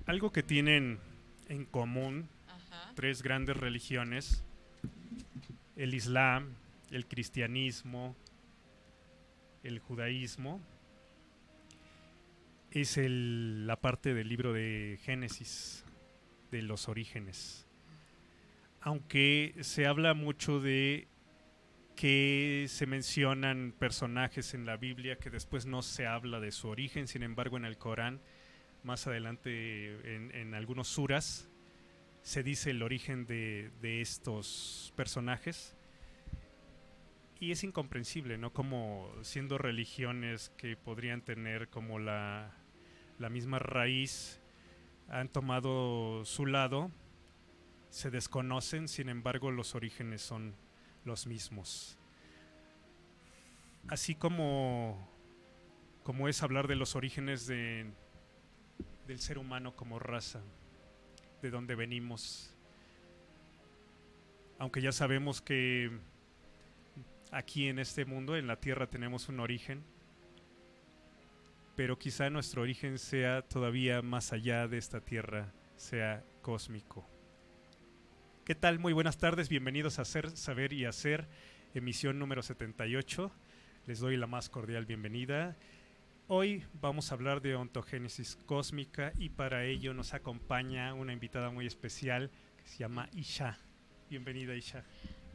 Algo que tienen en común Ajá. tres grandes religiones, el Islam, el cristianismo, el judaísmo, es la parte del libro de Génesis, de los orígenes. Aunque se habla mucho de que se mencionan personajes en la Biblia que después no se habla de su origen, sin embargo en el Corán, más adelante en algunos suras, se dice el origen de estos personajes. Y es incomprensible, ¿no? Como siendo religiones que podrían tener como la misma raíz, han tomado su lado, se desconocen, sin embargo los orígenes son los mismos. Así como es hablar de los orígenes del ser humano como raza, de dónde venimos. Aunque ya sabemos que aquí en este mundo, en la Tierra, tenemos un origen, pero quizá nuestro origen sea todavía más allá de esta Tierra, sea cósmico. ¿Qué tal? Muy buenas tardes, bienvenidos a Ser, Saber y Hacer, emisión número 78. Les doy la más cordial bienvenida. Hoy vamos a hablar de ontogénesis cósmica y para ello nos acompaña una invitada muy especial que se llama Isha. Bienvenida, Isha.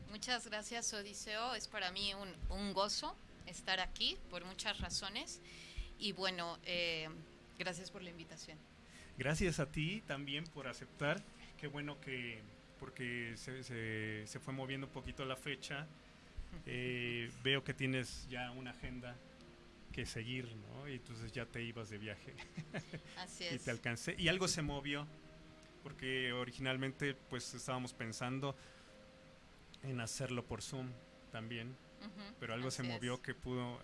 Muchas gracias, Odiseo. Es para mí un gozo estar aquí por muchas razones. Y bueno, gracias por la invitación. Gracias a ti también por aceptar. Qué bueno que, porque se fue moviendo un poquito la fecha. Veo que tienes ya una agenda que seguir, ¿no? Y entonces ya te ibas de viaje. Así Y te es. alcancé. Y algo se movió, porque originalmente pues estábamos pensando en hacerlo por Zoom también, pero algo se Así movió es. que pudo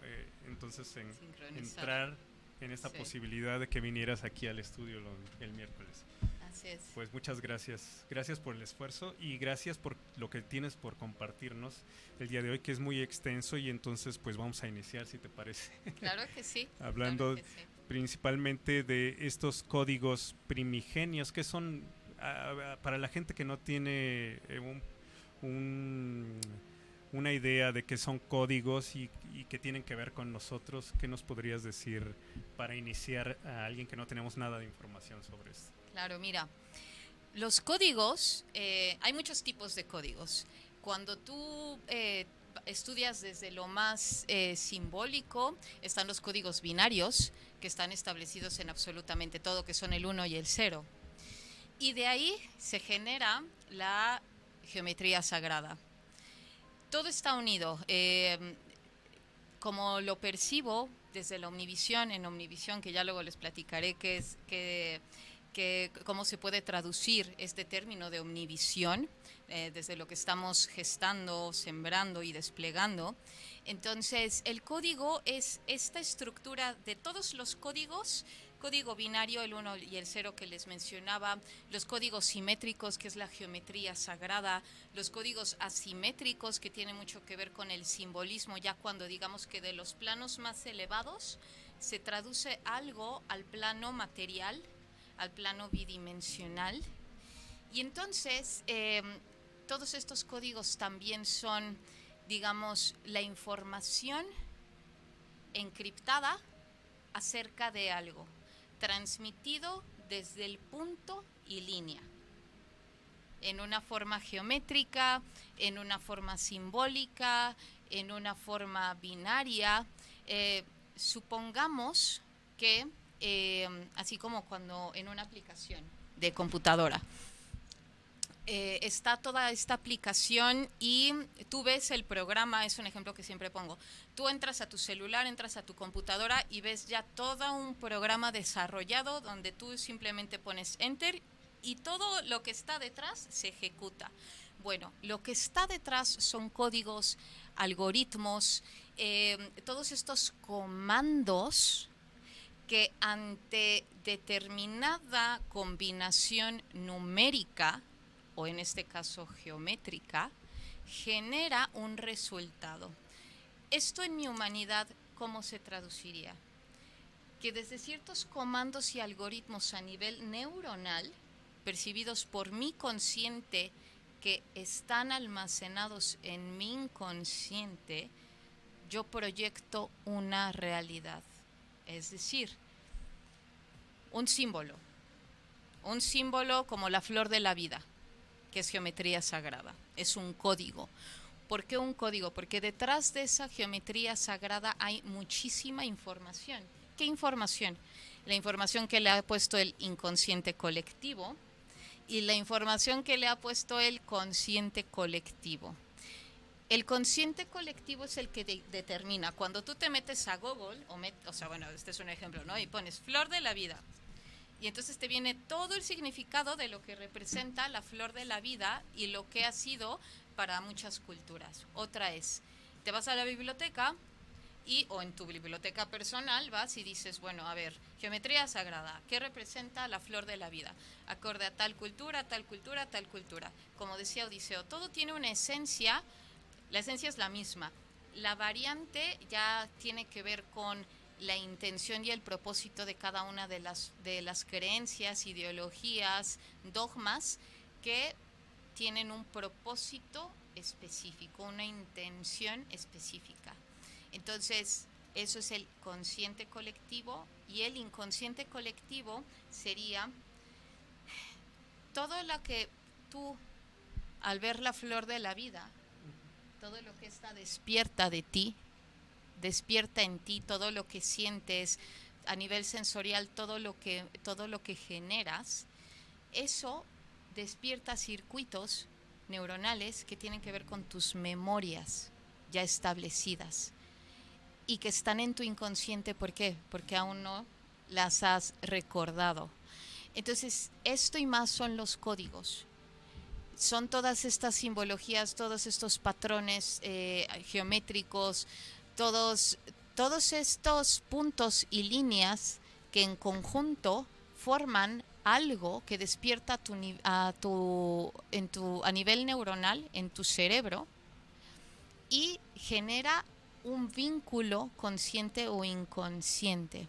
entonces Sincronizar. entrar en esta Sí, posibilidad de que vinieras aquí al estudio el miércoles. así es. Pues muchas gracias. Gracias por el esfuerzo y gracias por lo que tienes por compartirnos el día de hoy, que es muy extenso, y entonces pues vamos a iniciar, si te parece. Claro que sí. Claro Hablando que sí. principalmente de estos códigos primigenios que son para la gente que no tiene un, una idea de qué son códigos y que tienen que ver con nosotros. ¿Qué nos podrías decir para iniciar a alguien que no tenemos nada de información sobre esto? Claro, mira. Los códigos, hay muchos tipos de códigos. Cuando tú estudias desde lo más simbólico, están los códigos binarios, que están establecidos en absolutamente todo, que son el 1 y el 0. Y de ahí se genera la geometría sagrada. Todo está unido. Como lo percibo desde la omnivisión, en omnivisión, que ya luego les platicaré qué es, que cómo se puede traducir este término de omnivisión, desde lo que estamos gestando, sembrando y desplegando. Entonces, el código es esta estructura de todos los códigos, código binario, el 1 y el 0 que les mencionaba, los códigos simétricos, que es la geometría sagrada, los códigos asimétricos, que tiene mucho que ver con el simbolismo, ya cuando digamos que de los planos más elevados se traduce algo al plano material, al plano bidimensional. Y entonces, todos estos códigos también son, digamos, la información encriptada acerca de algo, transmitido desde el punto y línea, en una forma geométrica, en una forma simbólica, en una forma binaria. Supongamos que, así como cuando en una aplicación de computadora, está toda esta aplicación y tú ves el programa, es un ejemplo que siempre pongo. Tú entras a tu celular, entras a tu computadora y ves ya todo un programa desarrollado donde tú simplemente pones enter y todo lo que está detrás se ejecuta. Bueno, lo que está detrás son códigos, algoritmos, todos estos comandos que ante determinada combinación numérica, o en este caso geométrica, genera un resultado. Esto en mi humanidad, ¿cómo se traduciría? que desde ciertos comandos y algoritmos a nivel neuronal, percibidos por mi consciente, que están almacenados en mi inconsciente, yo proyecto una realidad. Es decir, un símbolo como la flor de la vida, que es geometría sagrada, es un código. ¿Por qué un código? Porque detrás de esa geometría sagrada hay muchísima información. ¿Qué información? La información que le ha puesto el inconsciente colectivo y la información que le ha puesto el consciente colectivo. El consciente colectivo es el que determina. Cuando tú te metes a Google, este es un ejemplo, ¿no? Y pones flor de la vida. Y entonces te viene todo el significado de lo que representa la flor de la vida y lo que ha sido para muchas culturas. Otra es, te vas a la biblioteca o en tu biblioteca personal vas y dices, bueno, a ver, geometría sagrada, ¿qué representa la flor de la vida? Acorde a tal cultura, tal cultura, tal cultura. Como decía Odiseo, todo tiene una esencia, la esencia es la misma. La variante ya tiene que ver con la intención y el propósito de cada una de las creencias, ideologías, dogmas que tienen un propósito específico, una intención específica. Entonces, eso es el consciente colectivo, y el inconsciente colectivo sería todo lo que tú, al ver la flor de la vida, todo lo que está despierta de ti, despierta en ti, todo lo que sientes a nivel sensorial, todo lo que generas, eso despierta circuitos neuronales que tienen que ver con tus memorias ya establecidas y que están en tu inconsciente. ¿Por qué? Porque aún no las has recordado. Entonces, esto y más son los códigos. Son todas estas simbologías, todos estos patrones geométricos, todos estos puntos y líneas que en conjunto forman algo que despierta a nivel neuronal en tu cerebro y genera un vínculo consciente o inconsciente.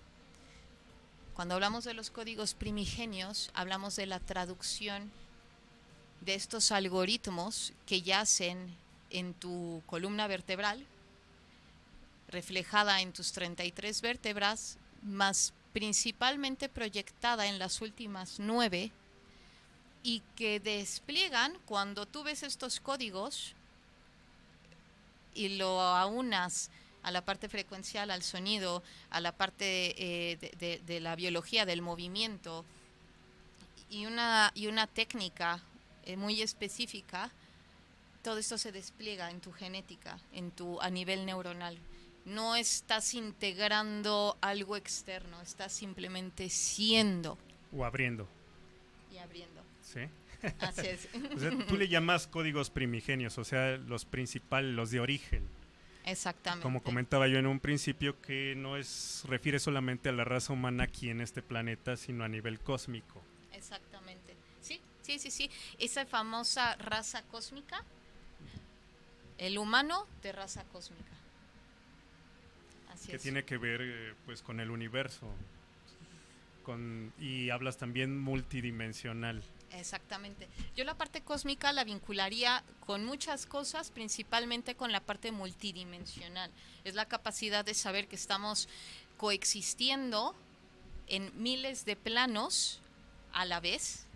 Cuando hablamos de los códigos primigenios, hablamos de la traducción de estos algoritmos que yacen en tu columna vertebral, reflejada en tus 33 vértebras, más principalmente proyectada en las últimas 9, y que despliegan cuando tú ves estos códigos y lo aunas a la parte frecuencial, al sonido, a la parte de la biología del movimiento y una técnica muy específica. Todo esto se despliega en tu genética, a nivel neuronal. No estás integrando algo externo, estás simplemente siendo. O abriendo. Y abriendo. Sí. Así es. O sea, tú le llamas códigos primigenios, o sea, los principales, los de origen. Exactamente. Como comentaba yo en un principio, que no refiere solamente a la raza humana aquí en este planeta, sino a nivel cósmico. Exactamente. Sí. Esa famosa raza cósmica, el humano de raza cósmica. Así que es. Tiene que ver pues con el universo. Y hablas también multidimensional. Exactamente. Yo la parte cósmica la vincularía con muchas cosas, principalmente con la parte multidimensional. Es la capacidad de saber que estamos coexistiendo en miles de planos a la vez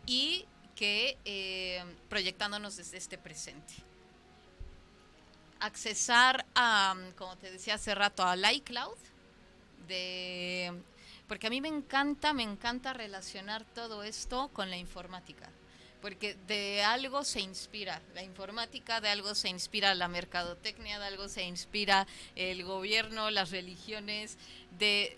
y que proyectándonos desde este presente. Accesar a, como te decía hace rato, al iCloud, porque a mí me encanta relacionar todo esto con la informática, porque de algo se inspira la informática, de algo se inspira la mercadotecnia, de algo se inspira el gobierno, las religiones, de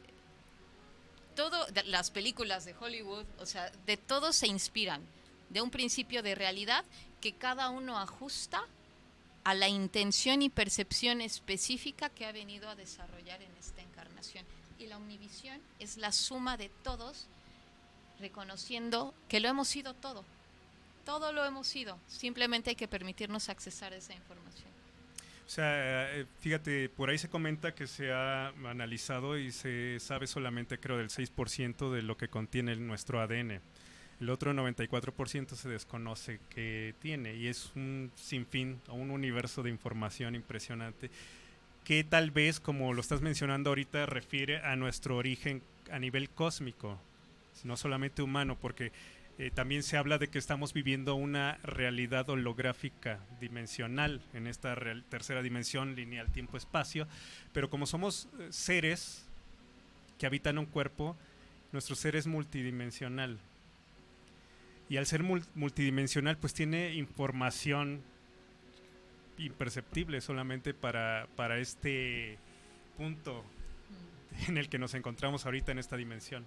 todo, de las películas de Hollywood, o sea, de todo se inspiran, de un principio de realidad que cada uno ajusta a la intención y percepción específica que ha venido a desarrollar en esta encarnación. Y la omnivisión es la suma de todos, reconociendo que lo hemos sido todo. Todo lo hemos sido. Simplemente hay que permitirnos accesar a esa información. O sea, fíjate, por ahí se comenta que se ha analizado y se sabe solamente, creo, del 6% de lo que contiene nuestro ADN. El otro 94% se desconoce que tiene y es un sinfín o un universo de información impresionante que tal vez, como lo estás mencionando ahorita, refiere a nuestro origen a nivel cósmico, no solamente humano, porque también se habla de que estamos viviendo una realidad holográfica dimensional en esta tercera dimensión lineal tiempo-espacio, pero como somos seres que habitan un cuerpo, nuestro ser es multidimensional. Y al ser multidimensional, pues tiene información imperceptible solamente para este punto en el que nos encontramos ahorita en esta dimensión.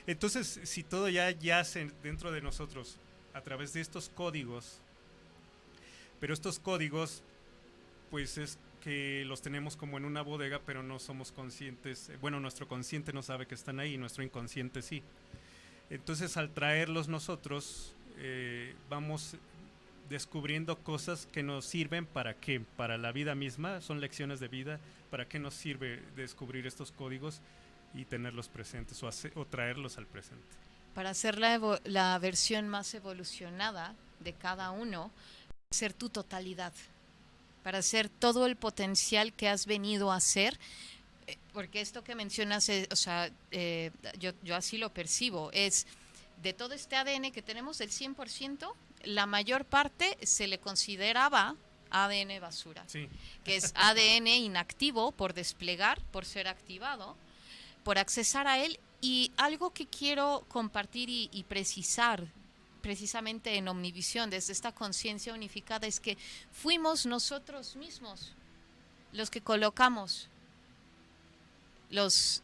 Entonces, si todo ya yace dentro de nosotros a través de estos códigos, pero estos códigos, pues es que los tenemos como en una bodega, pero no somos conscientes. Bueno, nuestro consciente no sabe que están ahí, nuestro inconsciente sí. Entonces, al traerlos nosotros, vamos descubriendo cosas que nos sirven para qué, para la vida misma, son lecciones de vida. ¿Para qué nos sirve descubrir estos códigos y tenerlos presentes o traerlos al presente? Para hacer la versión más evolucionada de cada uno, ser tu totalidad, para ser todo el potencial que has venido a ser, porque esto que mencionas, o sea, yo así lo percibo, es de todo este ADN que tenemos, el 100%, la mayor parte se le consideraba ADN basura, Sí. que es ADN inactivo por desplegar, por ser activado, por accesar a él. Y algo que quiero compartir y precisar precisamente en Omnivisión, desde esta conciencia unificada, es que fuimos nosotros mismos los que colocamos los,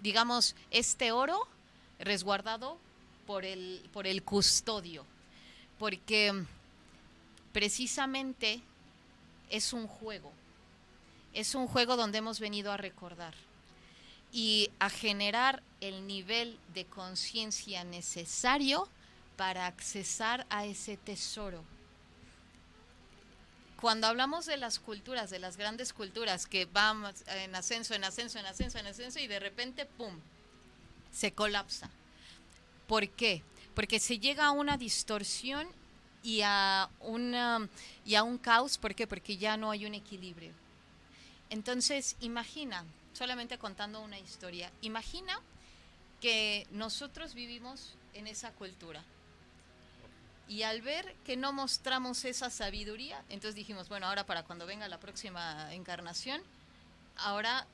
digamos, este oro resguardado por el custodio, porque precisamente es un juego donde hemos venido a recordar y a generar el nivel de conciencia necesario para accesar a ese tesoro. Cuando hablamos de las culturas, de las grandes culturas que van en ascenso, en ascenso, en ascenso, en ascenso y de repente, ¡pum!, se colapsa. ¿Por qué? Porque se llega a una distorsión y a un caos. ¿Por qué? Porque ya no hay un equilibrio. Entonces, imagina, solamente contando una historia, imagina que nosotros vivimos en esa cultura. Y al ver que no mostramos esa sabiduría, entonces dijimos, bueno, ahora para cuando venga la próxima encarnación, ahora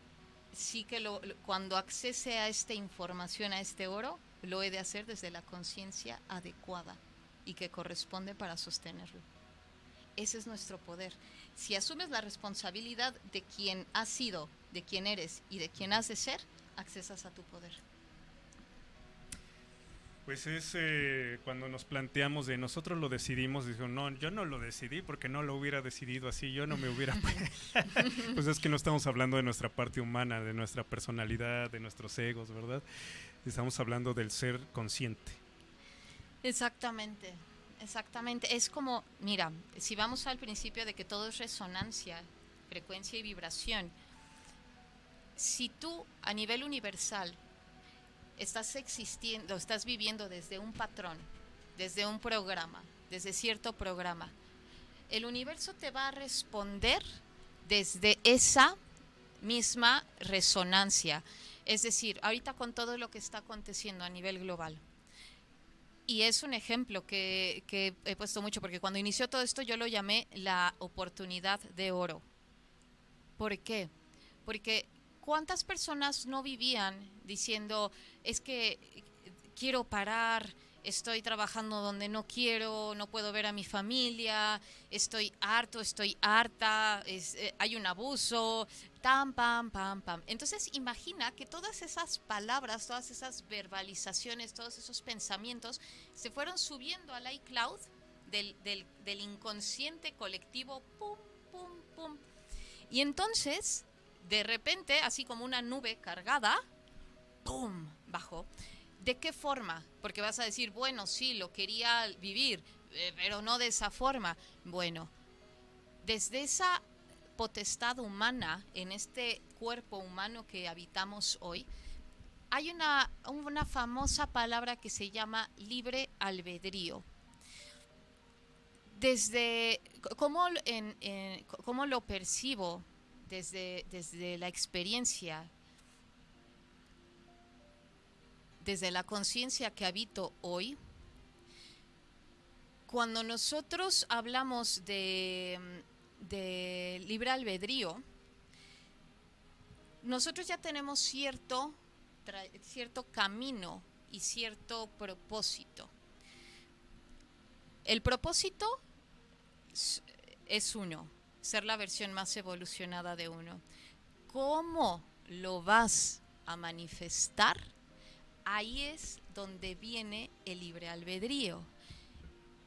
sí que cuando accese a esta información, a este oro, lo he de hacer desde la conciencia adecuada y que corresponde para sostenerlo. Ese es nuestro poder. Si asumes la responsabilidad de quien has sido, de quien eres y de quien has de ser, accesas a tu poder. Pues es cuando nos planteamos de nosotros lo decidimos, digo, no, yo no lo decidí porque no lo hubiera decidido así, yo no me hubiera... Pues es que no estamos hablando de nuestra parte humana, de nuestra personalidad, de nuestros egos, ¿verdad? Estamos hablando del ser consciente. Exactamente, exactamente. Es como, mira, si vamos al principio de que todo es resonancia, frecuencia y vibración, si tú a nivel universal estás existiendo, estás viviendo desde un patrón, desde un programa, desde cierto programa, el universo te va a responder desde esa misma resonancia. Es decir, ahorita con todo lo que está aconteciendo a nivel global, y es un ejemplo que he puesto mucho, porque cuando inició todo esto yo lo llamé la oportunidad de oro. ¿Por qué? Porque ¿cuántas personas no vivían diciendo, es que quiero parar, estoy trabajando donde no quiero, no puedo ver a mi familia, estoy harto, estoy harta, hay un abuso, pam, pam, pam? Entonces imagina que todas esas palabras, todas esas verbalizaciones, todos esos pensamientos se fueron subiendo al iCloud del inconsciente colectivo, pum, pum, pum. Y entonces, de repente, así como una nube cargada, ¡pum!, bajó. ¿De qué forma? Porque vas a decir, bueno, sí, lo quería vivir, pero no de esa forma. Bueno, desde esa potestad humana, en este cuerpo humano que habitamos hoy, hay una famosa palabra que se llama libre albedrío. Desde cómo lo percibo desde la experiencia, desde la conciencia que habito hoy, cuando nosotros hablamos de libre albedrío, nosotros ya tenemos cierto camino y cierto propósito. El propósito es uno, ser la versión más evolucionada de uno. ¿Cómo lo vas a manifestar? Ahí es donde viene el libre albedrío.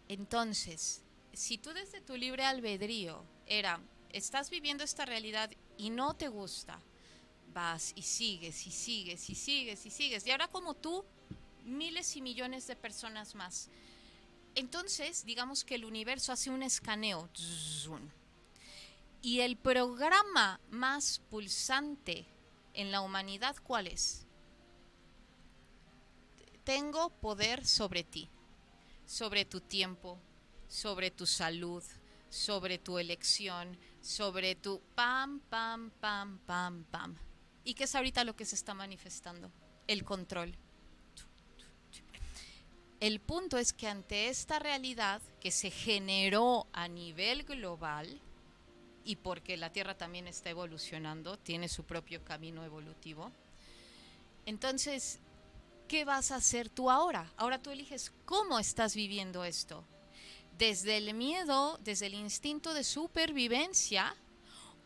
Entonces, si tú desde tu libre albedrío estás viviendo esta realidad y no te gusta, vas y sigues y sigues y sigues y sigues. Y ahora como tú, miles y millones de personas más. Entonces, digamos que el universo hace un escaneo. Y el programa más pulsante en la humanidad, ¿cuál es? Tengo poder sobre ti, sobre tu tiempo, sobre tu salud, sobre tu elección, sobre tu pam, pam, pam, pam, pam. ¿Y qué es ahorita lo que se está manifestando? El control. El punto es que ante esta realidad que se generó a nivel global, y porque la Tierra también está evolucionando, tiene su propio camino evolutivo, entonces, ¿qué vas a hacer tú ahora? Ahora tú eliges cómo estás viviendo esto. Desde el miedo, desde el instinto de supervivencia,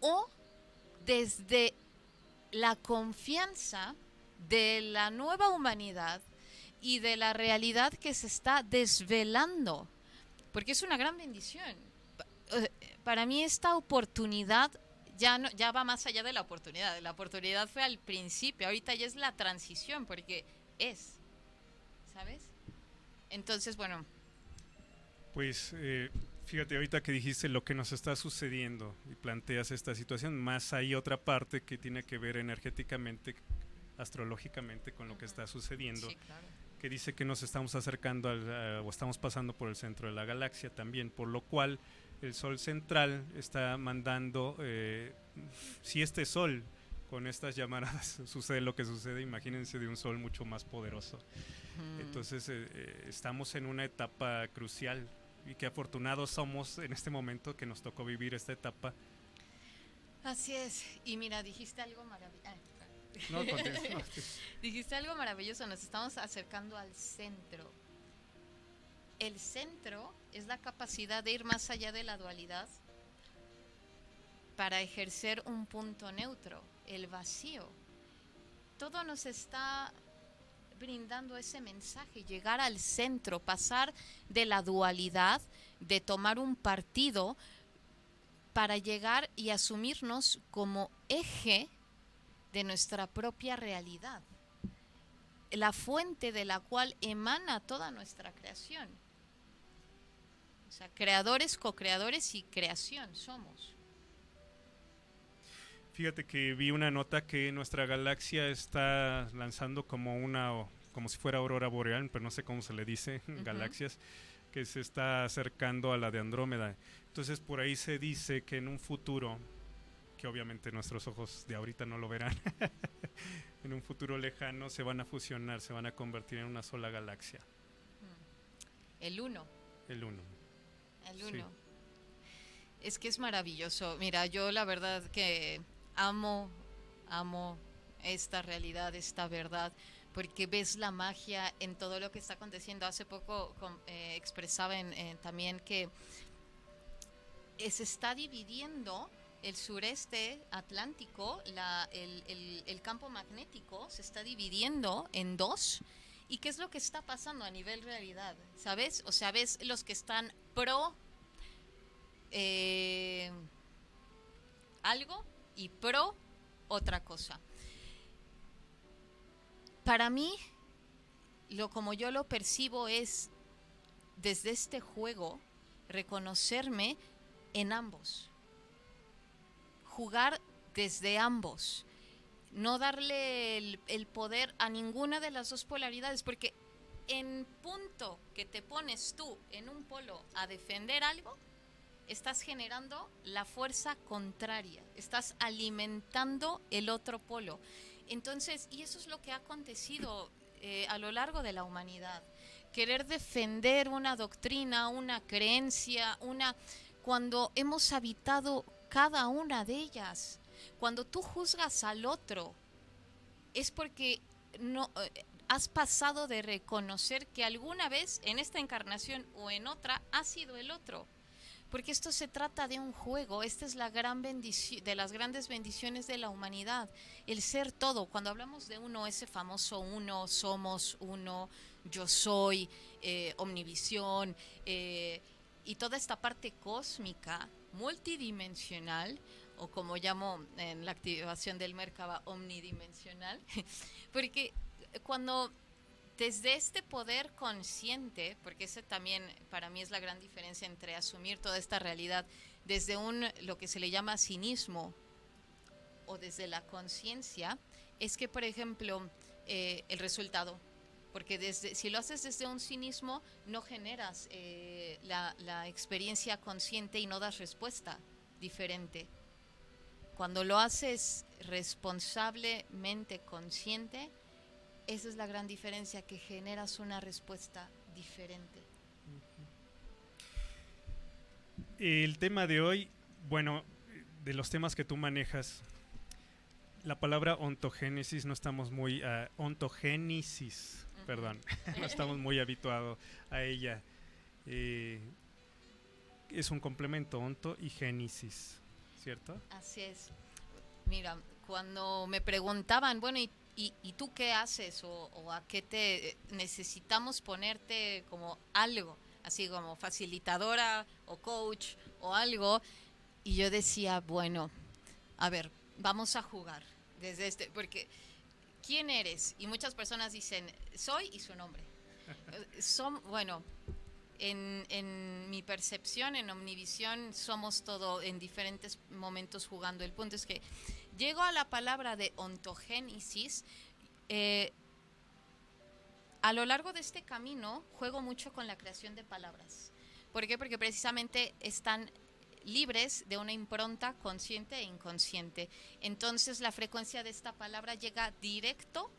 o desde la confianza de la nueva humanidad y de la realidad que se está desvelando, porque es una gran bendición. Para mí esta oportunidad ya va más allá de la oportunidad. La oportunidad fue al principio, ahorita ya es la transición, porque ¿sabes? Entonces, bueno. Pues fíjate, ahorita que dijiste lo que nos está sucediendo y planteas esta situación, más hay otra parte que tiene que ver energéticamente, astrológicamente con lo que está sucediendo, Sí, claro. que dice que nos estamos acercando o estamos pasando por el centro de la galaxia también, por lo cual el Sol central está mandando, si este Sol con estas llamaradas sucede lo que sucede, imagínense de un Sol mucho más poderoso. Entonces estamos en una etapa crucial y qué afortunados somos en este momento que nos tocó vivir esta etapa. Así es. Y mira, dijiste algo maravilloso. No, Dijiste algo maravilloso, nos estamos acercando al centro. El centro es la capacidad de ir más allá de la dualidad para ejercer un punto neutro, el vacío. Todo nos está brindando ese mensaje, llegar al centro, pasar de la dualidad, de tomar un partido, para llegar y asumirnos como eje de nuestra propia realidad, la fuente de la cual emana toda nuestra creación. O sea, creadores, co-creadores y creación somos. Fíjate que vi una nota que nuestra galaxia está lanzando como si fuera aurora boreal, pero no sé cómo se le dice, galaxias, que se está acercando a la de Andrómeda. Entonces por ahí se dice que en un futuro, que obviamente nuestros ojos de ahorita no lo verán, en un futuro lejano se van a fusionar, se van a convertir en una sola galaxia. El uno. El uno. El uno. Sí. Es que es maravilloso. Mira, yo la verdad que amo esta realidad, esta verdad, porque ves la magia en todo lo que está aconteciendo. Hace poco expresaba también que se está dividiendo el sureste atlántico, el campo magnético se está dividiendo en dos. ¿Y qué es lo que está pasando a nivel realidad? ¿Sabes? O sea, ves los que están pro algo y pro otra cosa. Para mí, como yo lo percibo es desde este juego reconocerme en ambos. jugar desde ambos, no darle el poder a ninguna de las dos polaridades, porque en punto que te pones tú en un polo a defender algo, estás generando la fuerza contraria, estás alimentando el otro polo. Entonces, y eso es lo que ha acontecido a lo largo de la humanidad. Querer defender una doctrina, una creencia, cuando hemos habitado cada una de ellas. Cuando tú juzgas al otro, es porque no has pasado de reconocer que alguna vez en esta encarnación o en otra ha sido el otro. Porque esto se trata de un juego, esta es la gran bendición, de las grandes bendiciones de la humanidad, el ser todo. Cuando hablamos de uno, ese famoso uno, somos uno, yo soy, omnivisión, y toda esta parte cósmica, multidimensional, o como llamo en la activación del Merkaba, omnidimensional, porque cuando desde este poder consciente, porque ese también para mí es la gran diferencia entre asumir toda esta realidad desde lo que se le llama cinismo o desde la conciencia, es que, por ejemplo, el resultado, porque si lo haces desde un cinismo, no generas la experiencia consciente y no das respuesta diferente. Cuando lo haces responsablemente consciente, esa es la gran diferencia, que generas una respuesta diferente. El tema de hoy, bueno, de los temas que tú manejas, la palabra ontogénesis no estamos muy... ontogénesis, perdón, no estamos muy habituados a ella. Es un complemento, onto y génesis, ¿cierto? Así es. Mira, cuando me preguntaban, bueno, ¿y tú qué haces? ¿O a qué te necesitamos ponerte como algo? Así como facilitadora o coach o algo. Y yo decía, bueno, a ver, vamos a jugar desde porque ¿quién eres? Y muchas personas dicen, soy y su nombre. Bueno, en mi percepción, en Omnivisión, somos todo en diferentes momentos jugando. El punto es que llego a la palabra de ontogénesis. A lo largo de este camino juego mucho con la creación de palabras. ¿Por qué? Porque precisamente están libres de una impronta consciente e inconsciente. Entonces la frecuencia de esta palabra llega directo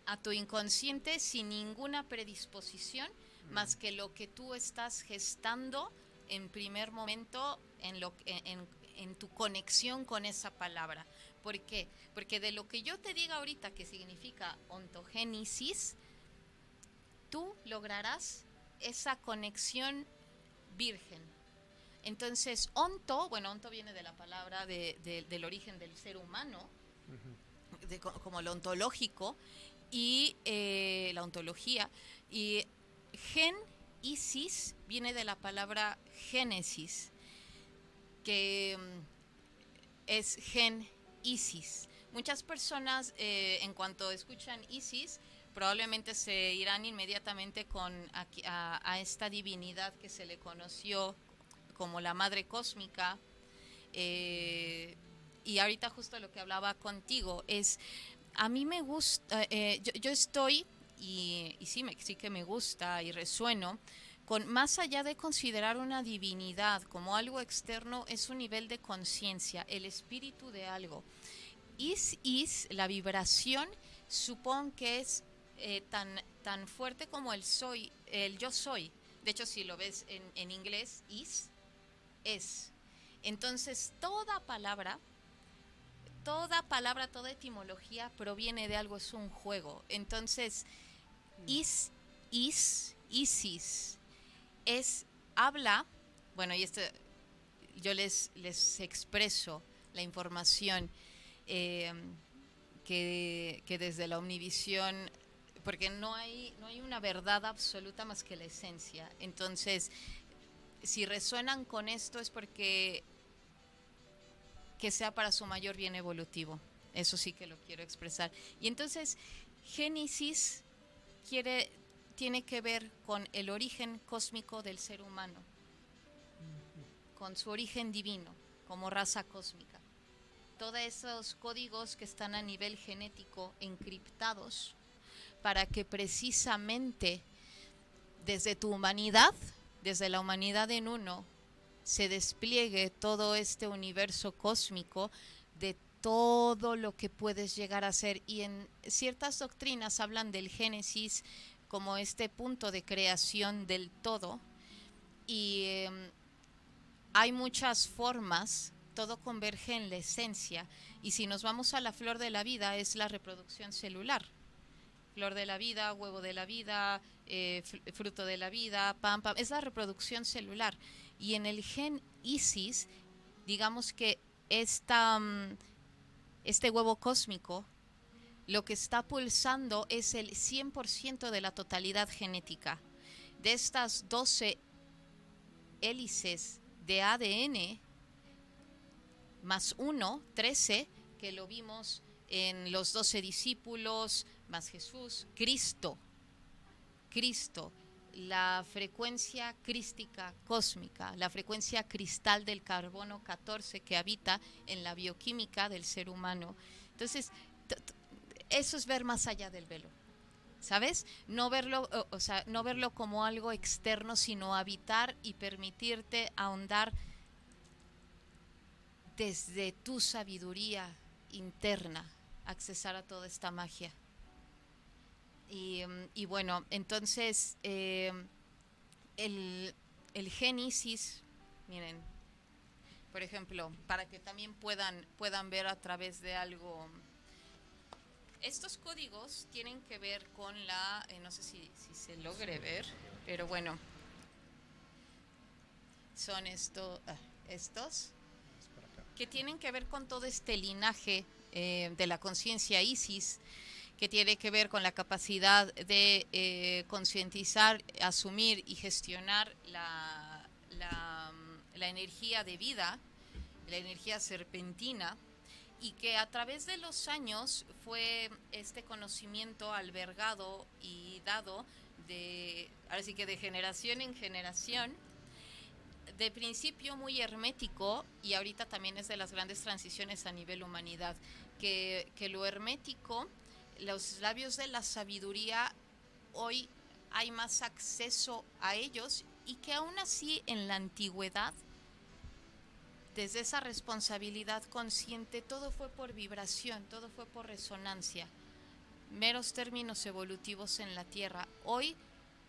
a tu inconsciente sin ninguna predisposición, más que lo que tú estás gestando en primer momento en tu conexión con esa palabra. ¿Por qué? Porque de lo que yo te diga ahorita que significa ontogénesis, tú lograrás esa conexión virgen. Entonces, onto viene de la palabra del origen del ser humano, como lo ontológico, y la ontología, y gen-isis viene de la palabra génesis, que es gen-isis. Muchas personas, en cuanto escuchan Isis, probablemente se irán inmediatamente a esta divinidad que se le conoció como la Madre Cósmica. Y ahorita justo lo que hablaba contigo es, a mí me gusta, yo estoy, y sí que me gusta y resueno, con más allá de considerar una divinidad como algo externo, es un nivel de conciencia, el espíritu de algo. La vibración, supongo que es tan fuerte como el yo soy. De hecho, si lo ves en inglés, es. Entonces, toda palabra, toda etimología proviene de algo, es un juego. Entonces, Isis, habla, bueno, y yo les expreso la información que desde la Omnivisión, porque no hay una verdad absoluta más que la esencia. Entonces, si resuenan con esto es porque que sea para su mayor bien evolutivo. Eso sí que lo quiero expresar. Y entonces, Génesis tiene que ver con el origen cósmico del ser humano, con su origen divino, como raza cósmica. todos esos códigos que están a nivel genético encriptados para que precisamente desde tu humanidad, desde la humanidad en uno, se despliegue todo este universo cósmico de todo lo que puedes llegar a ser. Y en ciertas doctrinas hablan del Génesis como este punto de creación del todo. Y hay muchas formas, todo converge en la esencia. Y si nos vamos a la flor de la vida, es la reproducción celular. Flor de la vida, huevo de la vida, fruto de la vida, pam, pam, es la reproducción celular. Y en el gen Isis, digamos que este huevo cósmico, lo que está pulsando es el 100% de la totalidad genética. De estas 12 hélices de ADN, más 1, 13, que lo vimos en los 12 discípulos, más Jesús, Cristo, la frecuencia crística cósmica, la frecuencia cristal del carbono 14 que habita en la bioquímica del ser humano. Entonces, eso es ver más allá del velo, ¿sabes? No verlo, no verlo como algo externo, sino habitar y permitirte ahondar desde tu sabiduría interna, accesar a toda esta magia. Y bueno, entonces el Génesis, miren, por ejemplo, para que también puedan ver a través de algo. Estos códigos tienen que ver con no sé si se logre ver, pero bueno, son estos que tienen que ver con todo este linaje de la conciencia Isis, que tiene que ver con la capacidad de concientizar, asumir y gestionar la energía de vida, la energía serpentina, y que a través de los años fue este conocimiento albergado y dado ahora sí que de generación en generación, de principio muy hermético, y ahorita también es de las grandes transiciones a nivel humanidad, que lo hermético, los labios de la sabiduría, hoy hay más acceso a ellos, y que aún así en la antigüedad, desde esa responsabilidad consciente, todo fue por vibración, todo fue por resonancia, meros términos evolutivos en la Tierra. Hoy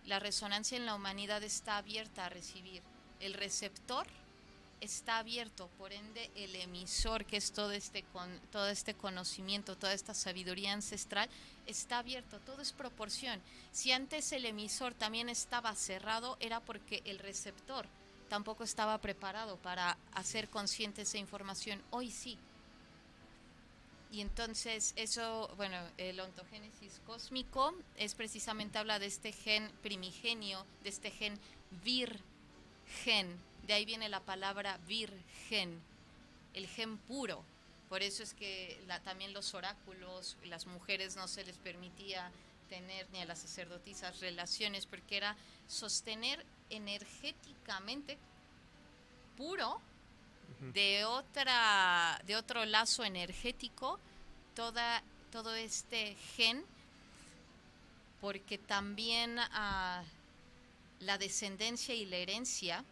la resonancia en la humanidad está abierta a recibir. El receptor está abierto, por ende el emisor, que es todo este conocimiento, toda esta sabiduría ancestral, está abierto, todo es proporción. Si antes el emisor también estaba cerrado, era porque el receptor tampoco estaba preparado para hacer consciente esa información. Hoy sí. Y entonces eso, bueno, el ontogénesis cósmico es precisamente, habla de este gen primigenio, de este gen virgen. De ahí viene la palabra virgen, el gen puro. Por eso es que también los oráculos, las mujeres no se les permitía tener, ni a las sacerdotisas, relaciones, porque era sostener energéticamente puro de otro lazo energético todo este gen, porque también la descendencia y la herencia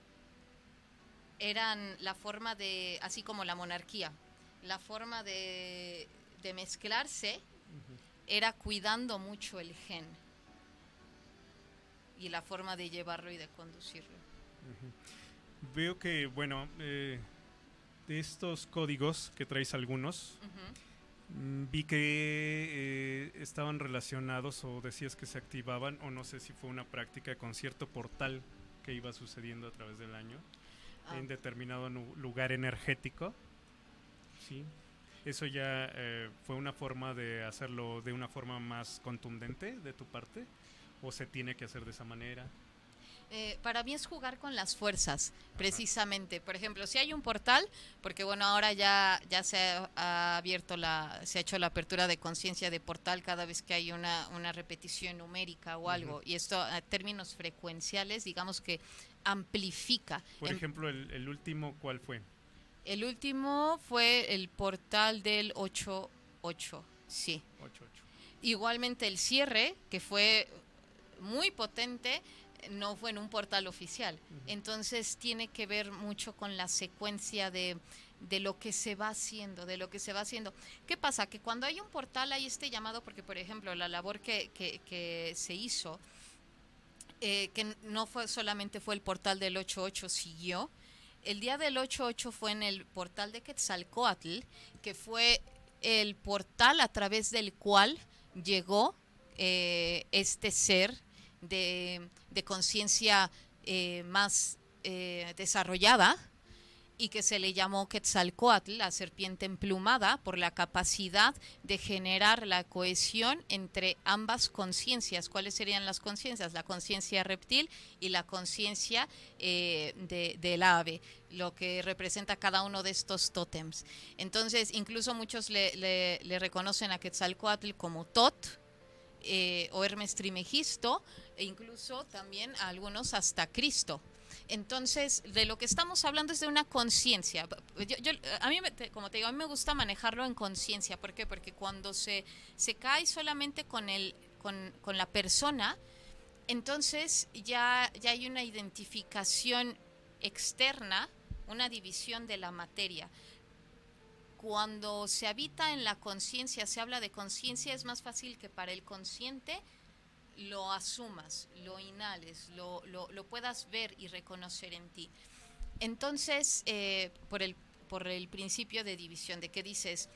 eran la forma de, así como la monarquía, la forma de mezclarse era cuidando mucho el gen y la forma de llevarlo y de conducirlo. Veo que, bueno, de estos códigos que traes algunos, vi que estaban relacionados, o decías que se activaban, o no sé si fue una práctica con cierto portal que iba sucediendo a través del año en determinado lugar energético. Sí. ¿Eso ya fue una forma de hacerlo de una forma más contundente de tu parte? ¿O se tiene que hacer de esa manera? Para mí es jugar con las fuerzas, precisamente. Por ejemplo, si hay un portal, porque bueno, ahora ya se ha abierto se ha hecho la apertura de conciencia de portal cada vez que hay una repetición numérica o algo, y esto a términos frecuenciales, digamos que amplifica. Por ejemplo, el último, ¿cuál fue? El último fue el portal del 8-8, sí. 8-8. Igualmente el cierre, que fue muy potente, no fue en un portal oficial. Entonces tiene que ver mucho con la secuencia de lo que se va haciendo, de lo que se va haciendo. ¿Qué pasa? Que cuando hay un portal hay este llamado, porque por ejemplo la labor que se hizo, que no fue solamente fue el portal del 8-8, siguió. El día del 8-8 fue en el portal de Quetzalcóatl, que fue el portal a través del cual llegó este ser de conciencia más desarrollada, y que se le llamó Quetzalcóatl, la serpiente emplumada, por la capacidad de generar la cohesión entre ambas conciencias. ¿Cuáles serían las conciencias? La conciencia reptil y la conciencia del ave, lo que representa cada uno de estos tótems. Entonces, incluso muchos le reconocen a Quetzalcóatl como Tot, o Hermes Trimegisto, e incluso también a algunos hasta Cristo. Entonces, de lo que estamos hablando es de una conciencia. A mí, como te digo, a mí me gusta manejarlo en conciencia. ¿Por qué? Porque cuando se cae solamente con la persona, entonces ya hay una identificación externa, una división de la materia. Cuando se habita en la conciencia, se habla de conciencia, es más fácil que para el consciente lo asumas, lo inhales, lo puedas ver y reconocer en ti. Entonces, por el principio de división, de que dices,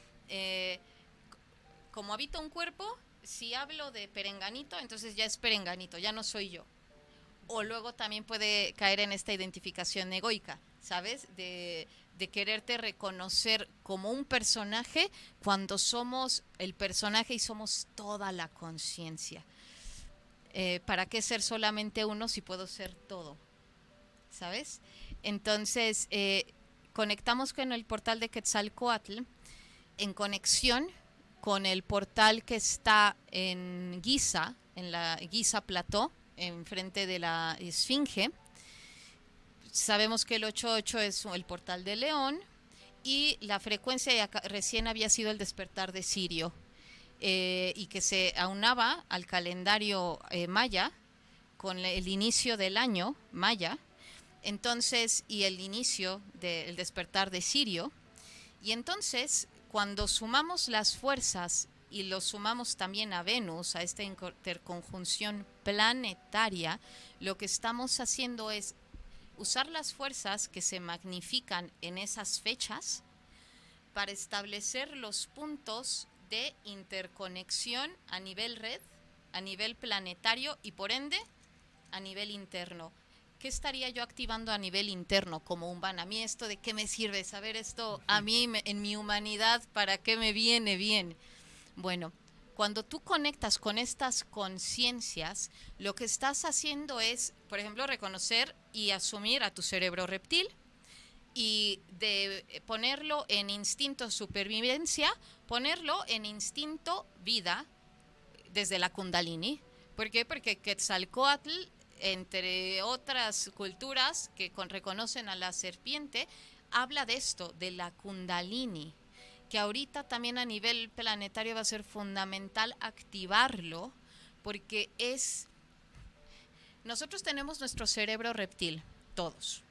como habita un cuerpo, si hablo de perenganito, entonces ya es perenganito, ya no soy yo. O luego también puede caer en esta identificación egoica, ¿sabes? De quererte reconocer como un personaje cuando somos el personaje y somos toda la conciencia. ¿Para qué ser solamente uno si puedo ser todo? ¿Sabes? Entonces, conectamos con el portal de Quetzalcóatl en conexión con el portal que está en Giza, en la Giza Plató, enfrente de la Esfinge. Sabemos que el 8-8 es el portal de León, y la frecuencia ya recién había sido el despertar de Sirio. Y que se aunaba al calendario maya con el inicio del año maya, entonces, y el inicio del despertar de Sirio. Y entonces, cuando sumamos las fuerzas y lo sumamos también a Venus, a esta interconjunción planetaria, lo que estamos haciendo es usar las fuerzas que se magnifican en esas fechas para establecer los puntos de interconexión a nivel red, a nivel planetario y por ende a nivel interno. ¿Qué estaría yo activando a nivel interno como humana? A mí esto de qué me sirve, saber esto a mí en mi humanidad, ¿para qué me viene bien? Bueno, cuando tú conectas con estas conciencias, lo que estás haciendo es, por ejemplo, reconocer y asumir a tu cerebro reptil, y de ponerlo en instinto supervivencia, ponerlo en instinto vida desde la Kundalini. ¿Por qué? Porque Quetzalcóatl, entre otras culturas que reconocen a la serpiente, habla de esto, de la Kundalini, que ahorita también a nivel planetario va a ser fundamental activarlo, porque nosotros tenemos nuestro cerebro reptil, todos.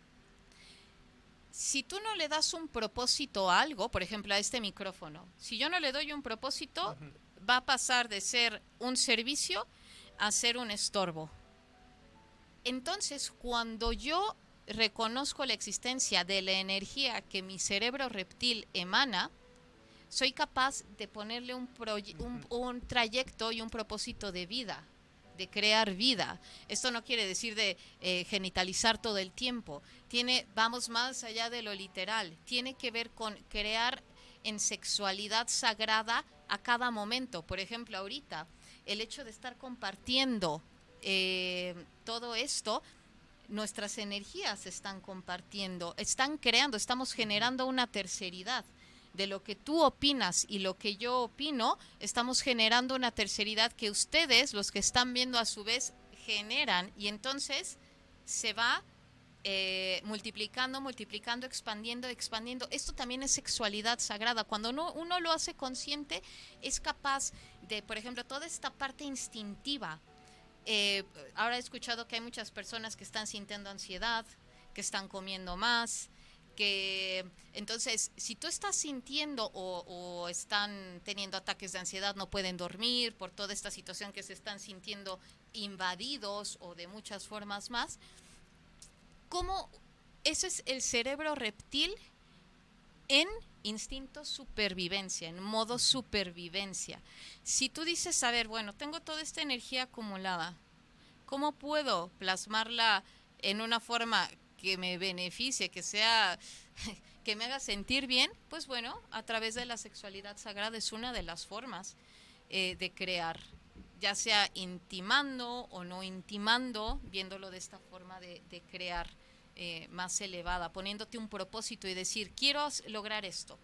Si tú no le das un propósito a algo, por ejemplo a este micrófono, si yo no le doy un propósito, va a pasar de ser un servicio a ser un estorbo. Entonces, cuando yo reconozco la existencia de la energía que mi cerebro reptil emana, soy capaz de ponerle un trayecto y un propósito de vida, de crear vida. Esto no quiere decir de genitalizar todo el tiempo. Vamos más allá de lo literal. Tiene que ver con crear en sexualidad sagrada a cada momento. Por ejemplo, ahorita, el hecho de estar compartiendo todo esto, nuestras energías están compartiendo, están creando, estamos generando una terceridad. De lo que tú opinas y lo que yo opino, estamos generando una terceridad que ustedes, los que están viendo a su vez, generan, y entonces se va multiplicando, multiplicando, expandiendo, expandiendo. Esto también es sexualidad sagrada. Cuando uno lo hace consciente, es capaz de, por ejemplo, toda esta parte instintiva. Ahora he escuchado que hay muchas personas que están sintiendo ansiedad, que están comiendo más, que entonces si tú estás sintiendo o están teniendo ataques de ansiedad, no pueden dormir por toda esta situación que se están sintiendo invadidos o de muchas formas más, ¿cómo eso es el cerebro reptil en instinto supervivencia, en modo supervivencia? Si tú dices, a ver, bueno, tengo toda esta energía acumulada, ¿cómo puedo plasmarla en una forma que me beneficie, que sea, que me haga sentir bien? Pues bueno, a través de la sexualidad sagrada es una de las formas de crear, ya sea intimando o no intimando, viéndolo de esta forma de crear más elevada, poniéndote un propósito y decir, quiero lograr esto,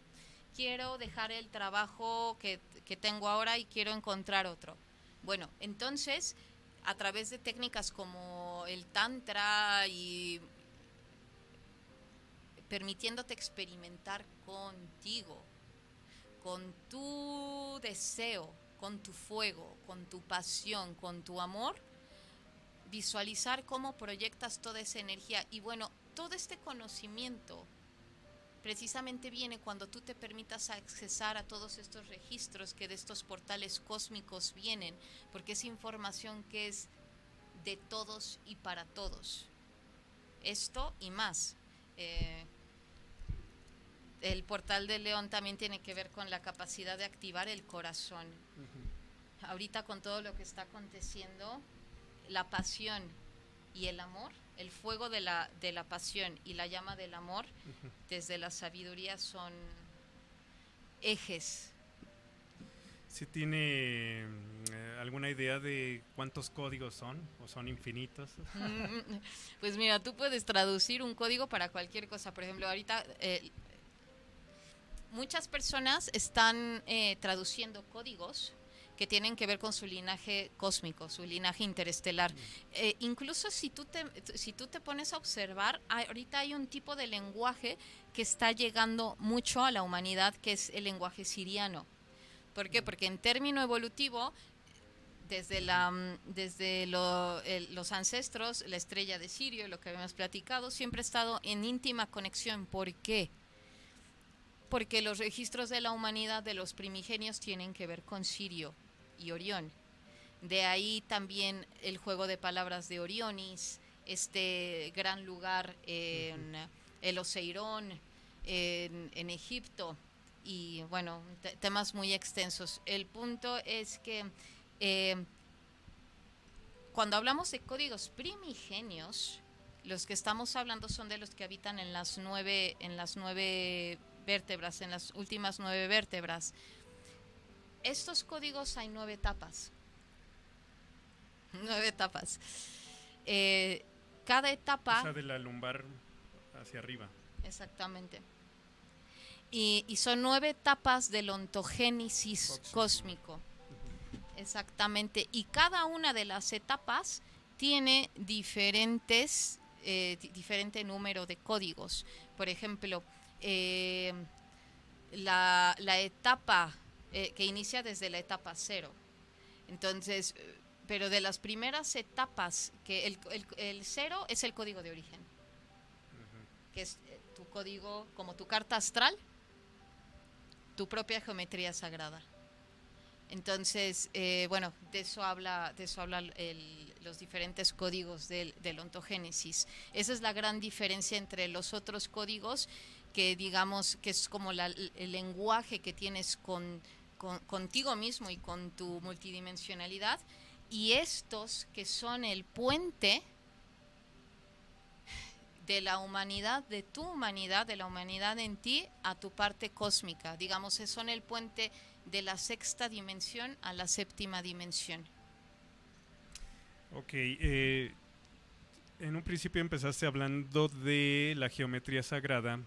quiero dejar el trabajo que tengo ahora y quiero encontrar otro. Bueno, entonces, a través de técnicas como el tantra y permitiéndote experimentar contigo, con tu deseo, con tu fuego, con tu pasión, con tu amor, visualizar cómo proyectas toda esa energía. Y bueno, todo este conocimiento precisamente viene cuando tú te permitas accesar a todos estos registros que de estos portales cósmicos vienen, porque es información que es de todos y para todos. Esto y más. El portal de León también tiene que ver con la capacidad de activar el corazón. Ahorita con todo lo que está aconteciendo, la pasión y el amor, el fuego de la pasión y la llama del amor, desde la sabiduría son ejes. ¿Sí tiene alguna idea de cuántos códigos son o son infinitos? Pues mira, tú puedes traducir un código para cualquier cosa. Por ejemplo, ahorita muchas personas están traduciendo códigos que tienen que ver con su linaje cósmico, su linaje interestelar. Incluso si tú te pones a observar, ahorita hay un tipo de lenguaje que está llegando mucho a la humanidad, que es el lenguaje siriano. ¿Por qué? Porque en término evolutivo, desde los ancestros, la estrella de Sirio, lo que habíamos platicado, siempre ha estado en íntima conexión. ¿Por qué? Porque los registros de la humanidad de los primigenios tienen que ver con Sirio y Orión. De ahí también el juego de palabras de Orionis, este gran lugar en el Oseirón, en Egipto, y bueno, temas muy extensos. El punto es que cuando hablamos de códigos primigenios, los que estamos hablando son de los que habitan en las nueve vértebras, en las últimas 9 vértebras. Estos códigos hay 9 etapas. 9 etapas. Cada etapa... O sea, de la lumbar hacia arriba. Exactamente. Y son 9 etapas del ontogénesis cósmico. Exactamente. Y cada una de las etapas tiene diferente número de códigos. Por ejemplo, la etapa que inicia desde la etapa 0. Entonces, pero de las primeras etapas, que el 0 es el código de origen, que es tu código, como tu carta astral, tu propia geometría sagrada. Entonces, bueno, de eso habla los diferentes códigos del ontogénesis. Esa es la gran diferencia entre los otros códigos, que digamos que es como el lenguaje que tienes contigo mismo y con tu multidimensionalidad, y estos que son el puente de la humanidad, de tu humanidad, de la humanidad en ti, a tu parte cósmica. Digamos, son el puente de la 6ª dimensión a la 7ª dimensión. Ok, en un principio empezaste hablando de la geometría sagrada,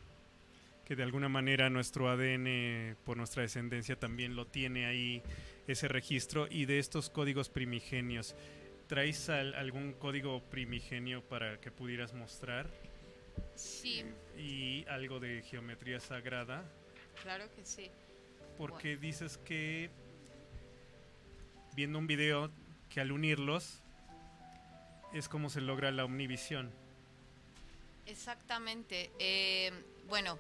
que de alguna manera nuestro ADN, por nuestra descendencia, también lo tiene ahí, ese registro, y de estos códigos primigenios. ¿Traes algún código primigenio para que pudieras mostrar? Sí, y algo de geometría sagrada, claro que sí. porque dices que viendo un video que al unirlos es como se logra la omnivisión. Exactamente. Bueno,